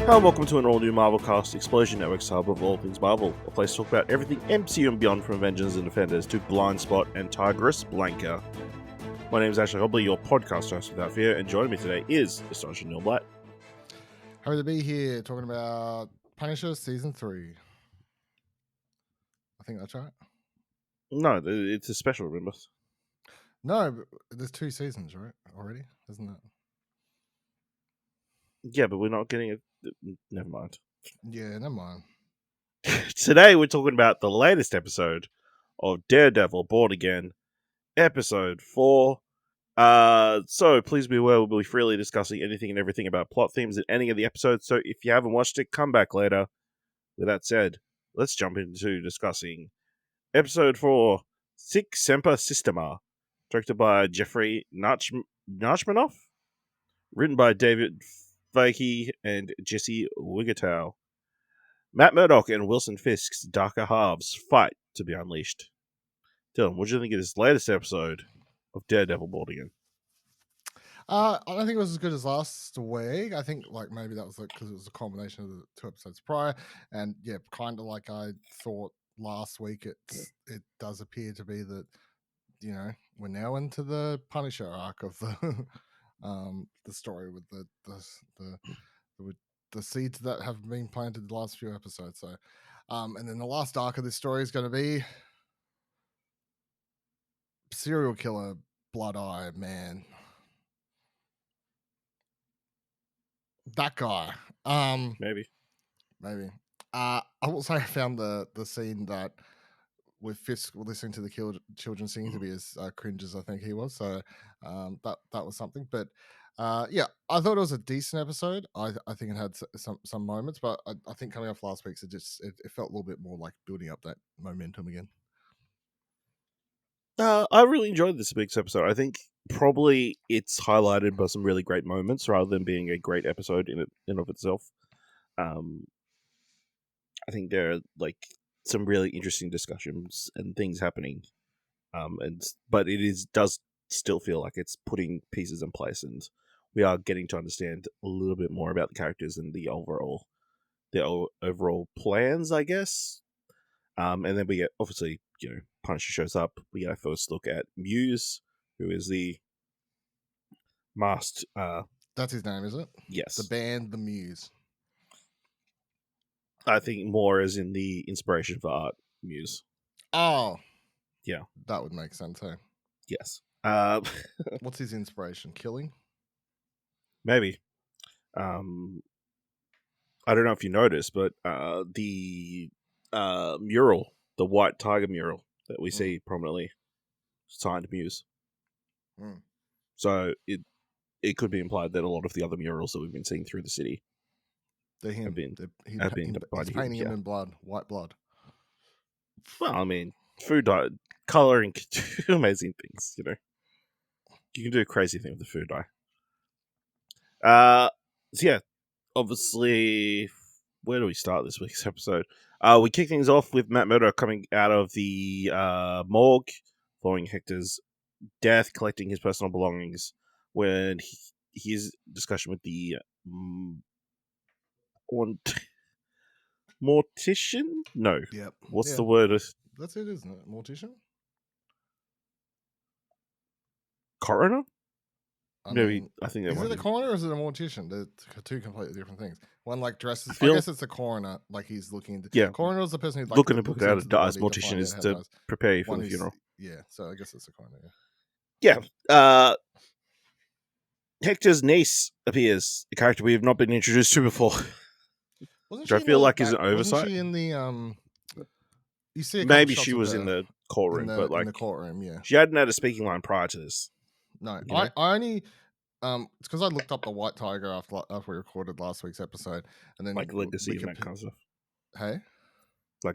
Hello, welcome to an all-new Marvel Cast Explosion Network's hub of all things Marvel, a place to talk about everything MCU and beyond, from Avengers and Defenders to Blind Spot and Tigress Blanca. My name is Ashley Hobley, your podcast host without fear, and joining me today is astonishing Dylan Blight. Happy to be here talking about Punisher Season 3. I think that's right. No, it's a special, remember? No, but there's 2 seasons, right? Already? Isn't that? Yeah, but we're not getting it. Never mind. Yeah, never mind. Today we're talking about the latest episode of Daredevil Born Again, episode 4. So please be aware we'll be freely discussing anything and everything about plot themes in any of the episodes, so if you haven't watched it, come back later. With that said, let's jump into discussing episode 4, Sic Semper Systema, directed by Jeffrey Nachmanoff, written by David Feige and Jesse Wigutow. Matt Murdock and Wilson Fisk's darker halves fight to be unleashed. Dylan, what do you think of this latest episode of Daredevil Born Again? I don't think it was as good as last week. I think maybe that was because it was a combination of the 2 episodes prior, and yeah, kind of like I thought last week. It does appear to be that we're now into the Punisher arc of the the story with the seeds that have been planted the last few episodes. So, and then the last arc of this story is going to be serial killer Blood Eye Man. That guy. Maybe. I will say I found the scene that with Fisk listening to the children singing to be as cringe as I think he was. So that was something. But yeah, I thought it was a decent episode. I think it had some moments, but I think coming off last week's, it felt a little bit more like building up that momentum again. I really enjoyed this week's episode. I think probably it's highlighted by some really great moments rather than being a great episode in and of itself. I think there are some really interesting discussions and things happening, but it does still feel like it's putting pieces in place, and we are getting to understand a little bit more about the characters and the overall plans, I guess. And then we get, obviously, Punisher shows up. We get our first look at Muse, who is the masked. That's his name, is it? Yes. The band, the Muse. I think more as in the inspiration for art, Muse. Oh. Yeah. That would make sense, hey? Yes. What's his inspiration? Killing? Maybe. I don't know if you noticed, but the mural, the white tiger mural that we see prominently, signed Muse. So it could be implied that a lot of the other murals that we've been seeing through the city have been he's painting him in blood, white blood. Well, I mean, food dye, coloring can do amazing things, You can do a crazy thing with the food dye. So yeah, obviously, where do we start this week's episode? We kick things off with Matt Murdock coming out of the morgue following Hector's death, collecting his personal belongings, when his discussion with the mortician? No. Yep. What's the word? That's it, isn't it? Mortician? Coroner? I think that is it a coroner or is it a mortician? They're 2 completely different things. One dresses. I guess it's the coroner, he's looking into. Yeah. Coroner is the person who looking to put out a dies. Mortician is to prepare you for the funeral. Yeah, so I guess it's a coroner. Yeah. Hector's niece appears, a character we have not been introduced to before. Which I feel like is an oversight. Wasn't she in the You see, maybe she was in the courtroom, but in the courtroom, yeah. She hadn't had a speaking line prior to this. No, I only it's because I looked up the White Tiger after we recorded last week's episode, and then legacy and that kind of stuff. Hey,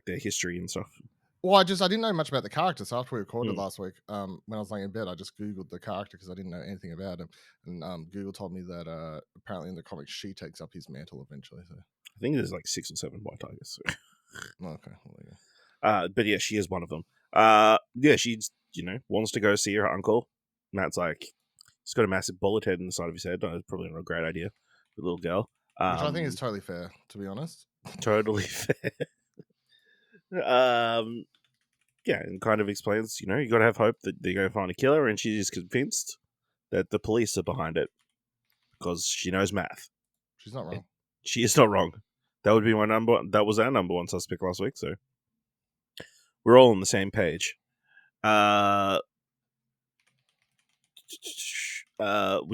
their history and stuff. Well, I didn't know much about the character, so after we recorded last week, when I was laying in bed, I just Googled the character because I didn't know anything about him, and Google told me that apparently in the comics she takes up his mantle eventually. So I think there's 6 or 7 White Tigers. So. Okay, well, yeah. But yeah, she is one of them. Yeah, she wants to go see her uncle. Matt's he's got a massive bullet head in the side of his head. It's probably not a great idea for a little girl. Which I think is totally fair, to be honest. Totally fair. Yeah, and kind of explains, you got to have hope that they're going to find a killer, and she's convinced that the police are behind it because she knows math. She's not wrong. She is not wrong. That would be that was our number one suspect last week, so we're all on the same page. We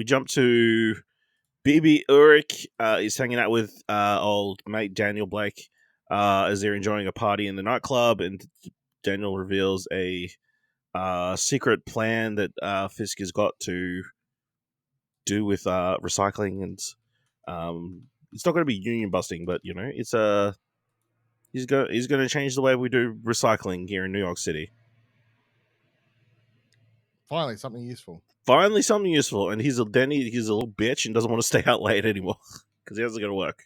jump to BB Ulrich is hanging out with old mate Daniel Blake as they're enjoying a party in the nightclub, and Daniel reveals a secret plan that Fisk has got to do with recycling, and it's not going to be union busting, but it's he's going to change the way we do recycling here in New York City. Finally, something useful. Finally, something useful, and he's a little bitch and doesn't want to stay out late anymore because he hasn't got to work.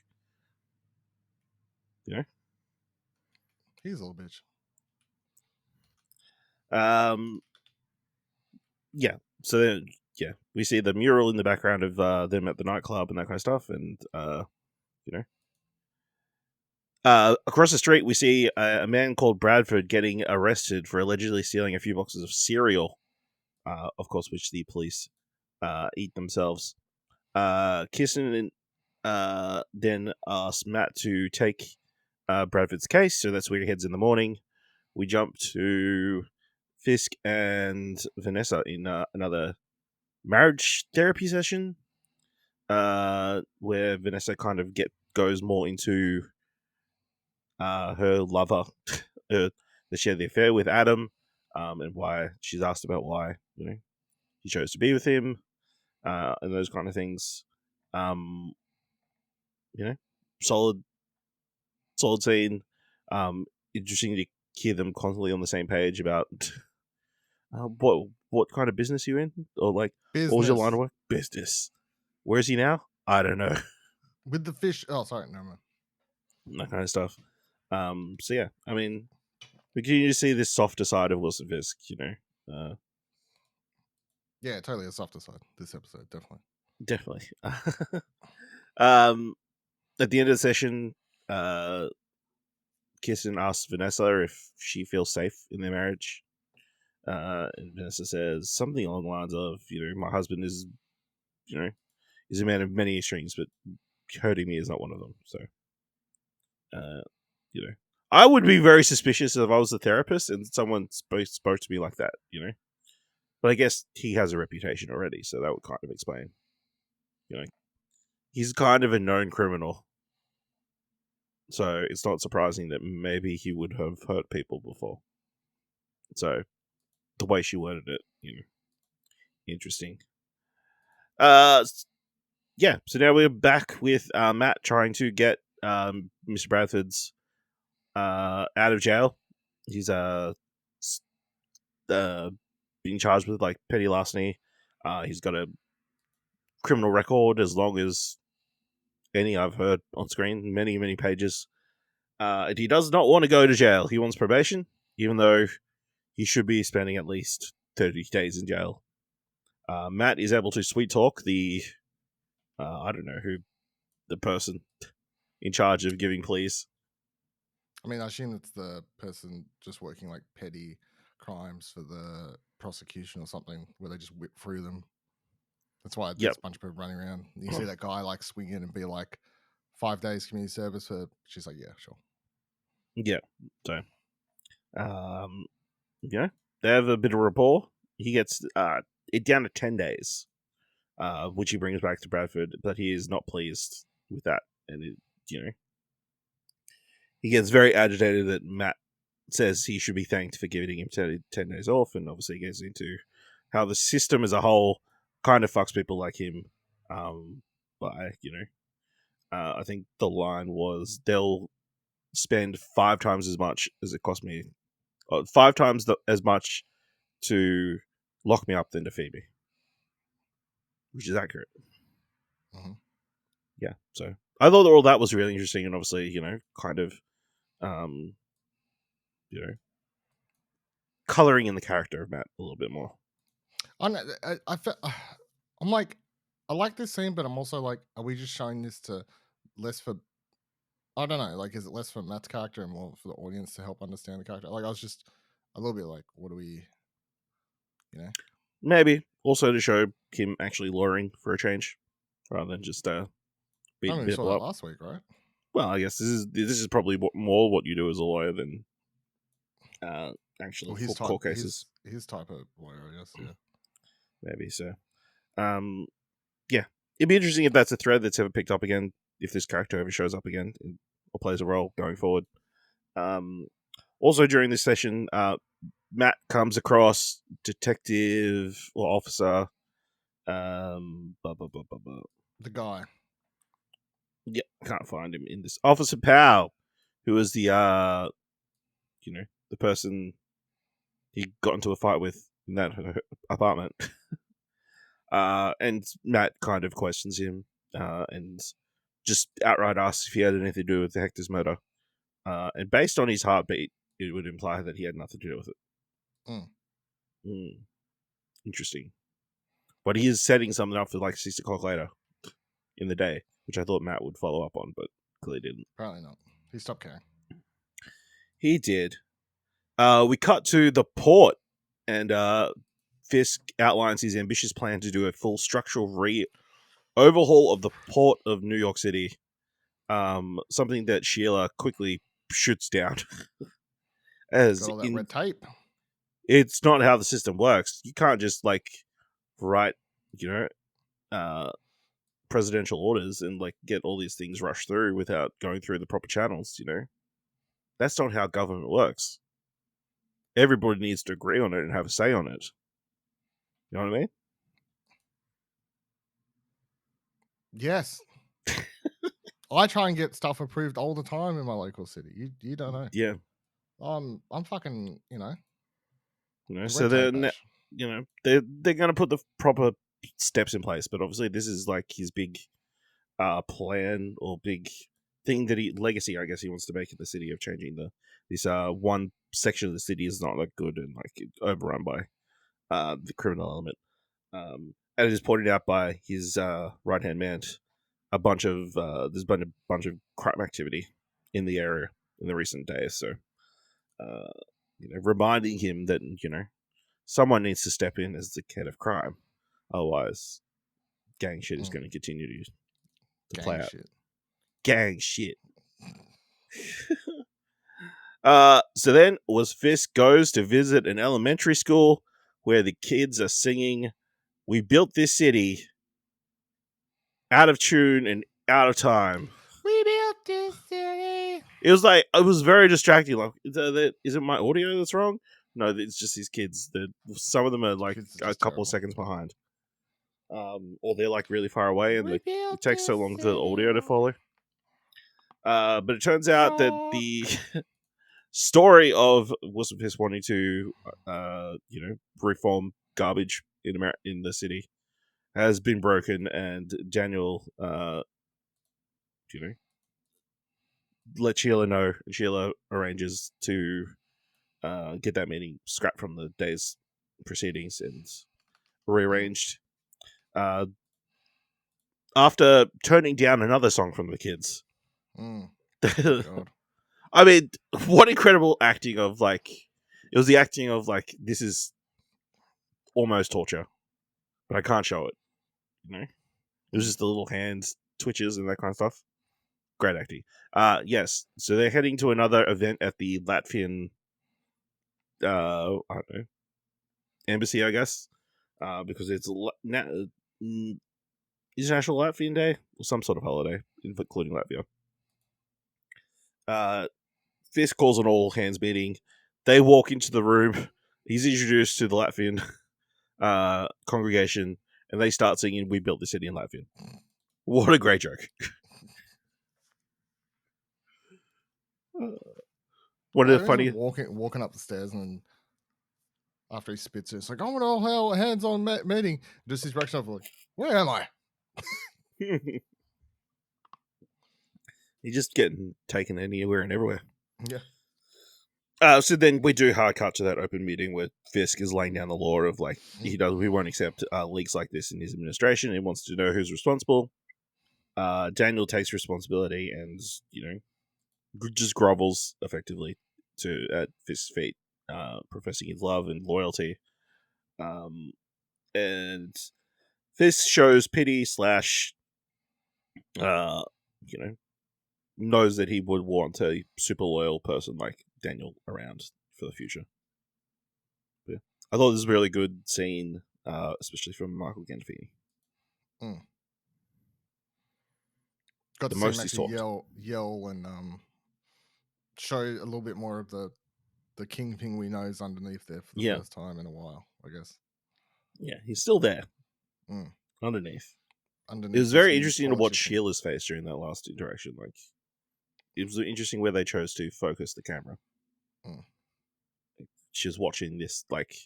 He's a little bitch. Yeah. So then, we see the mural in the background of them at the nightclub and that kind of stuff, and across the street we see a man called Bradford getting arrested for allegedly stealing a few boxes of cereal, of course, which the police eat themselves. Kirsten then asks Matt to take Bradford's case, so that's where he heads in the morning. We jump to Fisk and Vanessa in another marriage therapy session, where Vanessa kind of goes more into her lover that she had the affair with Adam, and why she's asked about why he chose to be with him, and those kind of things. Solid scene. Interesting to hear them constantly on the same page about what kind of business you in, or like business. What was your line of work? Business. Where is he now? I don't know. With the fish. Oh, sorry, no man. That kind of stuff. So yeah, I mean, we continue to see this softer side of Wilson Fisk. Yeah, totally a softer side. This episode, definitely. At the end of the session, Kirsten asks Vanessa if she feels safe in their marriage. And Vanessa says something along the lines of, my husband is, is a man of many extremes, but hurting me is not one of them. So, I would be very suspicious if I was a therapist and someone spoke to me like that, But I guess he has a reputation already, so that would kind of explain. He's kind of a known criminal. So it's not surprising that maybe he would have hurt people before. So the way she worded it, interesting. Yeah. So now we're back with Matt trying to get Mr. Bradford's out of jail. He's being charged with like petty larceny. He's got a criminal record as long as any I've heard on screen, many pages. And he does not want to go to jail. He wants probation, even though he should be spending at least 30 days in jail. Matt is able to sweet talk the I don't know who, the person in charge of giving pleas. I mean, I assume it's the person just working like petty crimes for the prosecution or something, where they just whip through them. That's why there's a bunch of people running around. You see that guy like swing in and be like, 5 days community service for. She's like, yeah, sure. Yeah. So, they have a bit of rapport. He gets it down to 10 days, which he brings back to Bradford, but he is not pleased with that, and he gets very agitated that Matt says he should be thanked for giving him 10 days off, and obviously gets into how the system as a whole kind of fucks people like him. By I think the line was they'll spend 5 times as much as it cost me, 5 times as much to lock me up than to feed me, which is accurate. Mm-hmm. Yeah, so I thought all that was really interesting, and obviously, kind of, coloring in the character of Matt a little bit more. I'm like, I like this scene, but I'm also like, are we just showing this to less for, I don't know, like, is it less for Matt's character and more for the audience to help understand the character? Like, I was just a little bit like, what do we, you know? Maybe also to show him actually lawyering for a change, rather than just beating We saw people that up. last week, right? Well, I guess this is probably more what you do as a lawyer than actual court cases. His type of lawyer, I guess. Yeah, maybe so. Yeah, it'd be interesting if that's a thread that's ever picked up again. If this character ever shows up again or plays a role going forward. Also during this session, Matt comes across detective or officer. The guy. Yeah, I can't find him in this. Officer Powell, who was the the person he got into a fight with in that apartment. And Matt kind of questions him and just outright asks if he had anything to do with the Hector's murder. And based on his heartbeat, it would imply that he had nothing to do with it. Interesting. But he is setting something up for like 6 o'clock later in the day, which I thought Matt would follow up on, but clearly didn't. Apparently not. He stopped caring. He did. We cut to the port, and Fisk outlines his ambitious plan to do a full structural overhaul of the port of New York City. Something that Sheila quickly shoots down. As got all that red tape. It's not how the system works. You can't just like write, presidential orders and like get all these things rushed through without going through the proper channels. That's not how government works. Everybody needs to agree on it and have a say on it. You know what I mean? Yes. I try and get stuff approved all the time in my local city. You don't know. Yeah. I'm fucking, So they're they're going to put the proper steps in place, but obviously this is like his big plan or big thing that legacy, I guess he wants to make in the city of changing this one section of the city is not that good and like overrun by the criminal element. And it is pointed out by his right hand man. There's been a bunch of crime activity in the area in the recent days. So, reminding him that someone needs to step in as the head of crime, otherwise, gang shit is going to continue to play out. Gang shit. So then Fisk goes to visit an elementary school where the kids are singing "We Built This City" out of tune and out of time. We built this city. It was very distracting. Like, is it my audio that's wrong? No, it's just these kids. Some of them are like a couple of seconds behind. Or they're like really far away and it takes so long for the audio to follow. But it turns out that the story of Fisk wanting to, reform garbage in the city has been broken, and Daniel, let Sheila know. Sheila arranges to get that meeting scrapped from the day's proceedings and rearranged. After turning down another song from the kids. God. I mean, what incredible acting of like, it was the acting of like, this is almost torture, but I can't show it. It was just the little hands twitches and that kind of stuff. Great acting. Yes. So they're heading to another event at the Latvian, I don't know, embassy, I guess, because it's International Latvian Day or some sort of holiday, including Latvia. Fisk calls an all hands meeting. They walk into the room. He's introduced to the Latvian congregation, and they start singing "We Built the City" in Latvian. What a great joke! One of the funny walking up the stairs, and after he spits it, it's like, "I want all hands on meeting." Just his reaction of like, "Where am I?" He's just getting taken anywhere and everywhere. Yeah. So then we do hard cut to that open meeting where Fisk is laying down the law of like we won't accept leaks like this in his administration. He wants to know who's responsible. Daniel takes responsibility and, just grovels effectively at Fisk's feet, professing his love and loyalty. And Fisk shows pity slash, knows that he would want a super loyal person like Daniel around for the future. But, yeah. I thought this was a really good scene, especially from Michael Gandolfini. Got The to see him most he actually talked. yell and show a little bit more of the kingpin we know is underneath there for the first time in a while, I guess. Yeah, he's still there. Underneath. It was very interesting to watch Sheila's face during that last interaction. Like, it was interesting where they chose to focus the camera. She was watching this, like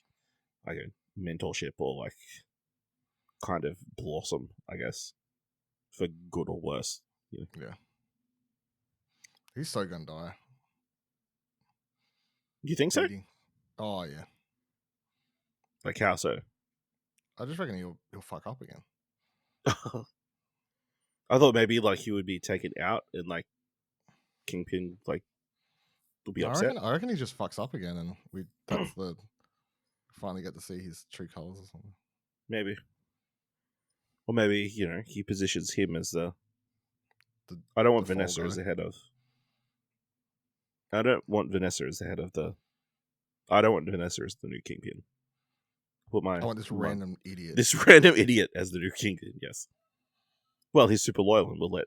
a mentorship or, like, kind of blossom, I guess, for good or worse. Yeah. He's so gonna die. You think so? Oh, yeah. Like, how so? I just reckon he'll fuck up again. I thought maybe, like, he would be taken out and, like, Kingpin, like, would be upset. I reckon he just fucks up again, and that's the finally get to see his true colors or something. Maybe. Or maybe, he positions him as I don't want Vanessa as the head of. I don't want Vanessa as the head of the. I don't want Vanessa as the new Kingpin. I want this random idiot. This random idiot as the new Kingpin, yes. Well, he's super loyal and will let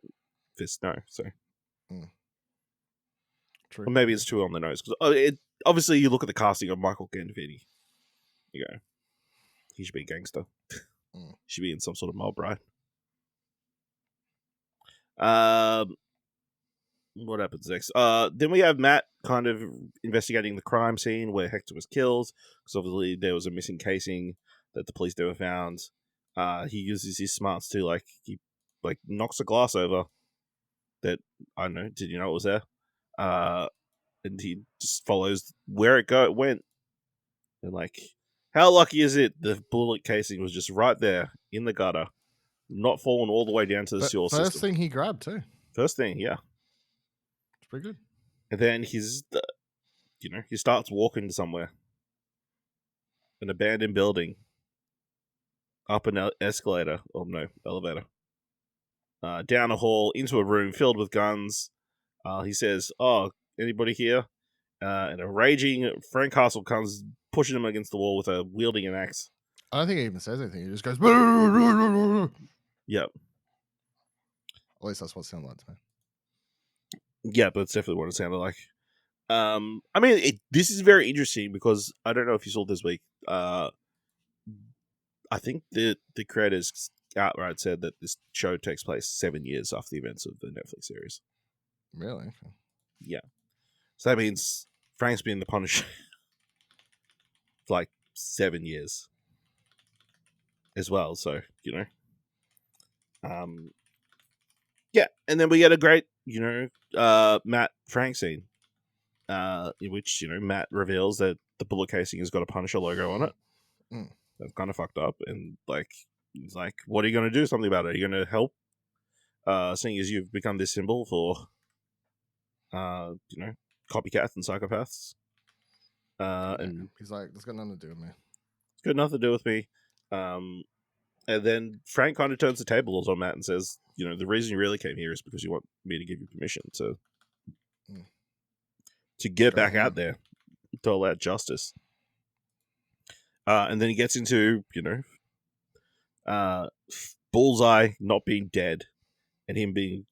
Fisk know, so. True. Or maybe it's too on the nose. Because obviously, you look at the casting of Michael Gandolfini. You go, he should be a gangster. Should be in some sort of mob, right? What happens next? Then we have Matt kind of investigating the crime scene where Hector was killed, because obviously there was a missing casing that the police never found. He uses his smarts to he knocks a glass over that, I don't know, did you know it was there? And he just follows where it went. And how lucky is it the bullet casing was just right there in the gutter, not falling all the way down to the sewer system. First thing he grabbed too. First thing, yeah. It's pretty good. And then he starts walking to somewhere. An abandoned building. Up an escalator. Oh, no, elevator. Down a hall, into a room filled with guns. He says, "Oh, anybody here?" And a raging Frank Castle comes pushing him against the wall with wielding an axe. I don't think he even says anything. He just goes. Yep. At least that's what it sounded like to me. Yeah, but it's definitely what it sounded like. I mean, this is very interesting because I don't know if you saw this week. I think the creators outright said that this show takes place 7 years after the events of the Netflix series. Really? Okay. Yeah. So that means Frank's been the Punisher for 7 years as well. So, yeah. And then we get a great, Matt Frank scene, in which, Matt reveals that the bullet casing has got a Punisher logo on it. That's kind of fucked up. And, he's like, what are you going to do something about it? Are you going to help? Seeing as you've become this symbol for, copycats and psychopaths. And he's like, that's got nothing to do with me. It's got nothing to do with me. And then Frank kind of turns the tables on Matt and says, the reason you really came here is because you want me to give you permission to get back out there to allow justice. And then he gets into, Bullseye not being dead and him being,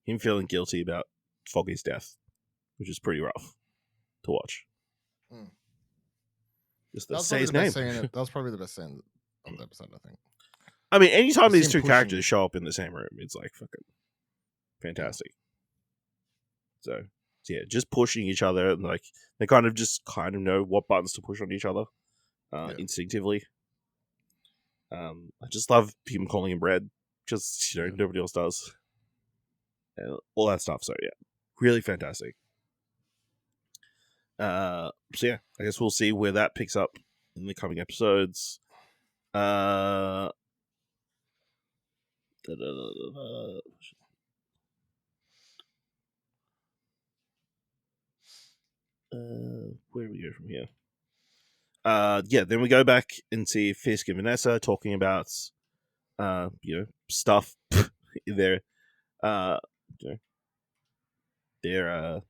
him feeling guilty about Foggy's death, which is pretty rough to watch. Just to say his name. That was probably the best scene of the episode, I think. I mean, anytime these two characters show up in the same room, it's fucking fantastic. So yeah, just pushing each other, and they kind of know what buttons to push on each other instinctively. I just love him calling him Red, just nobody else does, and all that stuff. So yeah, really fantastic. So yeah, I guess we'll see where that picks up in the coming episodes. Where do we go from here? Then we go back and see Fisk and Vanessa talking about, stuff in their, they're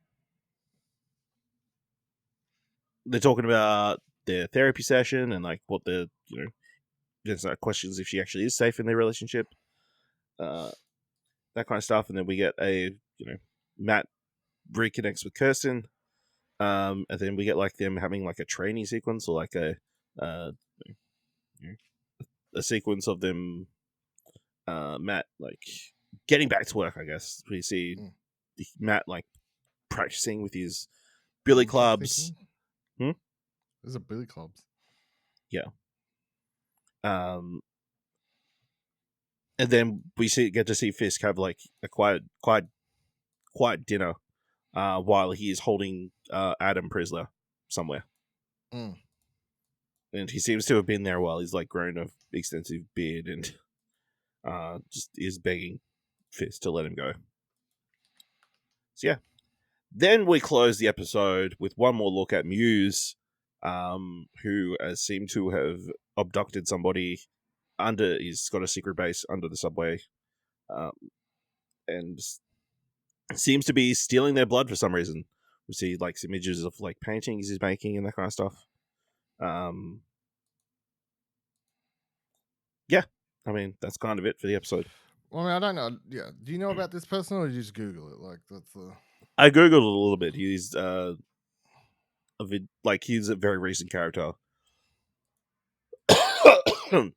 talking about their therapy session and like what the, there's questions if she actually is safe in their relationship, that kind of stuff. And then we get Matt reconnects with Kirsten, and then we get like them having like a training sequence or like a sequence of them, Matt like getting back to work. I guess we see Matt like practicing with his billy clubs. Those are billy clubs. Yeah. And then we get to see Fisk have like a quiet dinner, while he is holding Adam prisoner somewhere. And he seems to have been there while he's like grown an extensive beard and just is begging Fisk to let him go. So yeah. Then we close the episode with one more look at Muse, who seemed to have abducted somebody he's got a secret base under the subway, and seems to be stealing their blood for some reason. We see like some images of like paintings he's making and that kind of stuff. Yeah, I mean that's kind of it for the episode. Well, I mean, I don't know. Yeah, do you know about this person, or did you just Google it? Like that's the. I googled it a little bit. He's he's a very recent character who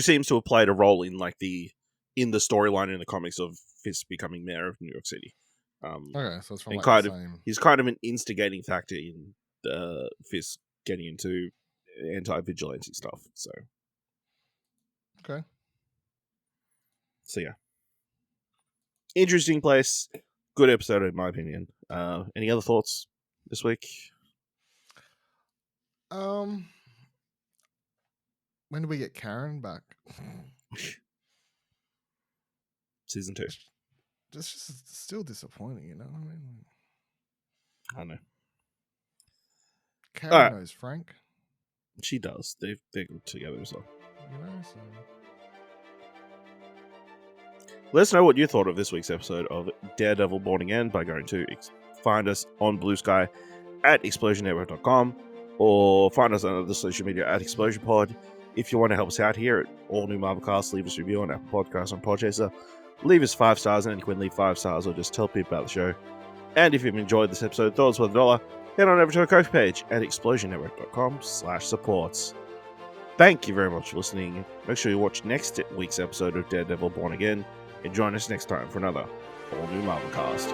seems to have played a role in like the storyline in the comics of Fisk becoming mayor of New York City. Okay, so it's from like the same. He's kind of an instigating factor in Fisk getting into anti-vigilante stuff. So okay. So yeah, interesting place. Good episode in my opinion. Any other thoughts this week? When do we get Karen back? Season 2. It's just still disappointing, you know what I mean? I know. Karen knows Frank. She does. They're good together as well. You know, so... Let us know what you thought of this week's episode of Daredevil Born Again by going to find us on Blue Sky at explosionnetwork.com or find us on other social media at ExplosionPod. If you want to help us out here at All New Marvelcast, leave us a review on Apple Podcasts on Podchaser. Leave us 5 stars, and you can leave 5 stars or just tell people about the show. And if you've enjoyed this episode, throw us worth $1, head on over to our Ko-fi page at explosionnetwork.com/supports. Thank you very much for listening. Make sure you watch next week's episode of Daredevil Born Again, and join us next time for another All New Marvelcast.